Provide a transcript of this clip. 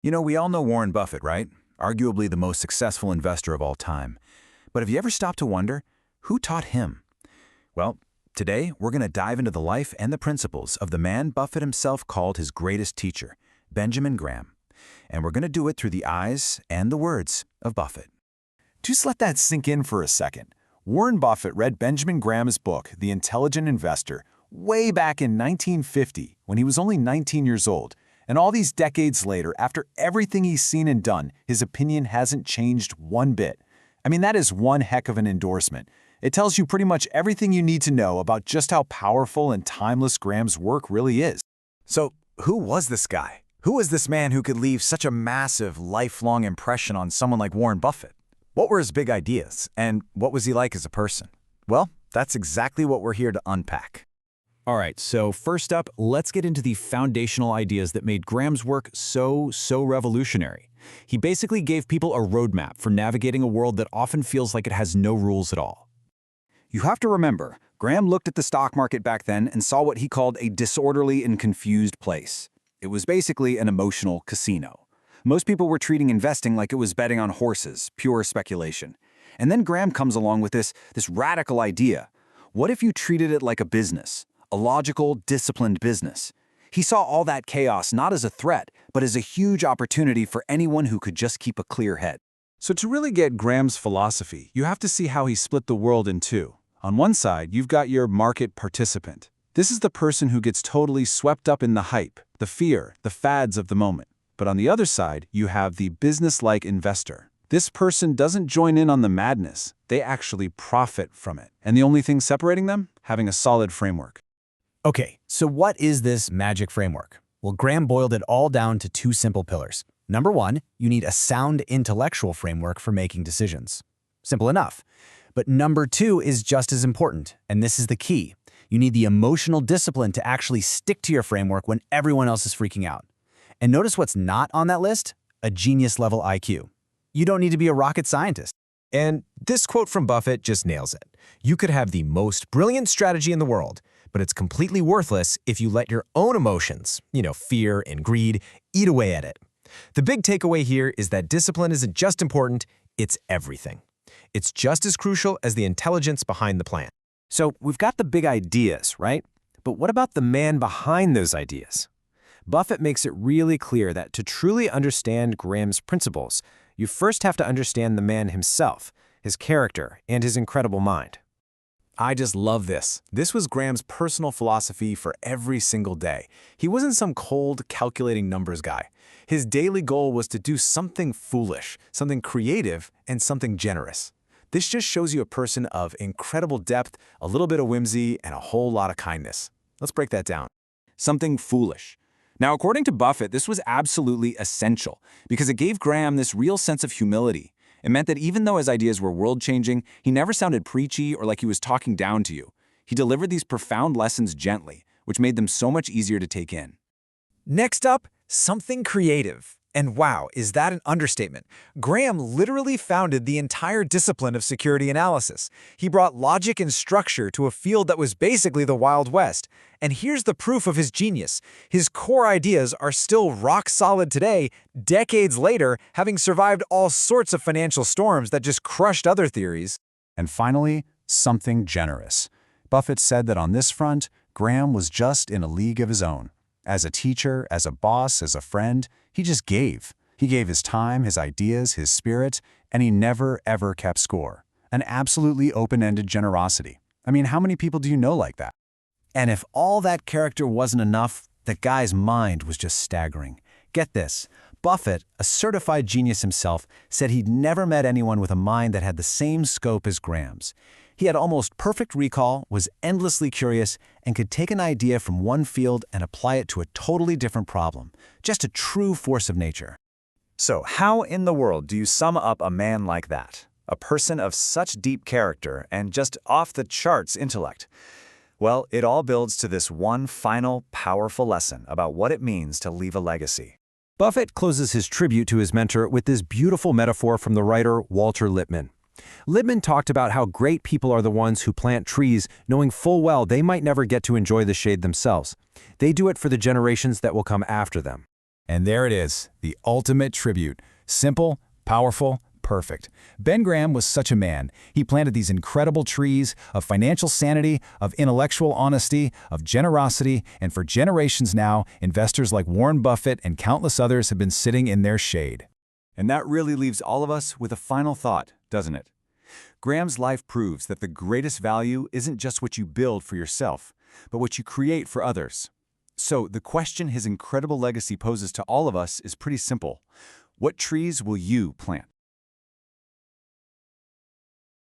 We all know Warren Buffett, right? Arguably the most successful investor of all time. But have you ever stopped to wonder, who taught him? Well, today we're going to dive into the life and the principles of the man Buffett himself called his greatest teacher, Benjamin Graham. And we're going to do it through the eyes and the words of Buffett. Just let that sink in for a second. Warren Buffett read Benjamin Graham's book, The Intelligent Investor, way back in 1950 when he was only 19 years old. And all these decades later, after everything he's seen and done, his opinion hasn't changed one bit. I mean, that is one heck of an endorsement. It tells you pretty much everything you need to know about just how powerful and timeless Graham's work really is. So, who was this guy? Who was this man who could leave such a massive, lifelong impression on someone like Warren Buffett? What were his big ideas, and what was he like as a person? Well, that's exactly what we're here to unpack. All right, so first up, let's get into the foundational ideas that made Graham's work so revolutionary. He basically gave people a roadmap for navigating a world that often feels like it has no rules at all. You have to remember, Graham looked at the stock market back then and saw what he called a disorderly and confused place. It was basically an emotional casino. Most people were treating investing like it was betting on horses, pure speculation. And then Graham comes along with this radical idea. What if you treated it like a business? A logical, disciplined business. He saw all that chaos not as a threat, but as a huge opportunity for anyone who could just keep a clear head. So to really get Graham's philosophy, you have to see how he split the world in two. On one side, you've got your market participant. This is the person who gets totally swept up in the hype, the fear, the fads of the moment. But on the other side, you have the business-like investor. This person doesn't join in on the madness. They actually profit from it. And the only thing separating them? Having a solid framework. Okay, so what is this magic framework? Well, Graham boiled it all down to two simple pillars. Number one, you need a sound intellectual framework for making decisions. Simple enough. But number two is just as important, and this is the key. You need the emotional discipline to actually stick to your framework when everyone else is freaking out. And notice what's not on that list? A genius-level IQ. You don't need to be a rocket scientist. And this quote from Buffett just nails it. You could have the most brilliant strategy in the world, but it's completely worthless if you let your own emotions, fear and greed, eat away at it. The big takeaway here is that discipline isn't just important, it's everything. It's just as crucial as the intelligence behind the plan. So we've got the big ideas, right? But what about the man behind those ideas? Buffett makes it really clear that to truly understand Graham's principles, you first have to understand the man himself, his character, and his incredible mind. I just love this. This was Graham's personal philosophy for every single day. He wasn't some cold, calculating numbers guy. His daily goal was to do something foolish, something creative, and something generous. This just shows you a person of incredible depth, a little bit of whimsy, and a whole lot of kindness. Let's break that down. Something foolish. Now, according to Buffett, this was absolutely essential because it gave Graham this real sense of humility. It meant that even though his ideas were world-changing, he never sounded preachy or like he was talking down to you. He delivered these profound lessons gently, which made them so much easier to take in. Next up, something creative. And wow, is that an understatement? Graham literally founded the entire discipline of security analysis. He brought logic and structure to a field that was basically the Wild West. And here's the proof of his genius. His core ideas are still rock solid today, decades later, having survived all sorts of financial storms that just crushed other theories. And finally, something generous. Buffett said that on this front, Graham was just in a league of his own. As a teacher, as a boss, as a friend, he just gave. He gave his time, his ideas, his spirit, and he never, ever kept score. An absolutely open-ended generosity. I mean, how many people do you know like that? And if all that character wasn't enough, the guy's mind was just staggering. Get this, Buffett, a certified genius himself, said he'd never met anyone with a mind that had the same scope as Graham's. He had almost perfect recall, was endlessly curious, and could take an idea from one field and apply it to a totally different problem. Just a true force of nature. So how in the world do you sum up a man like that? A person of such deep character and just off-the-charts intellect? Well, it all builds to this one final, powerful lesson about what it means to leave a legacy. Buffett closes his tribute to his mentor with this beautiful metaphor from the writer Walter Lippmann. Lippmann talked about how great people are the ones who plant trees knowing full well they might never get to enjoy the shade themselves. They do it for the generations that will come after them. And there it is, the ultimate tribute. Simple, powerful, perfect. Ben Graham was such a man. He planted these incredible trees of financial sanity, of intellectual honesty, of generosity, and for generations now, investors like Warren Buffett and countless others have been sitting in their shade. And that really leaves all of us with a final thought, doesn't it? Graham's life proves that the greatest value isn't just what you build for yourself, but what you create for others. So the question his incredible legacy poses to all of us is pretty simple. What trees will you plant?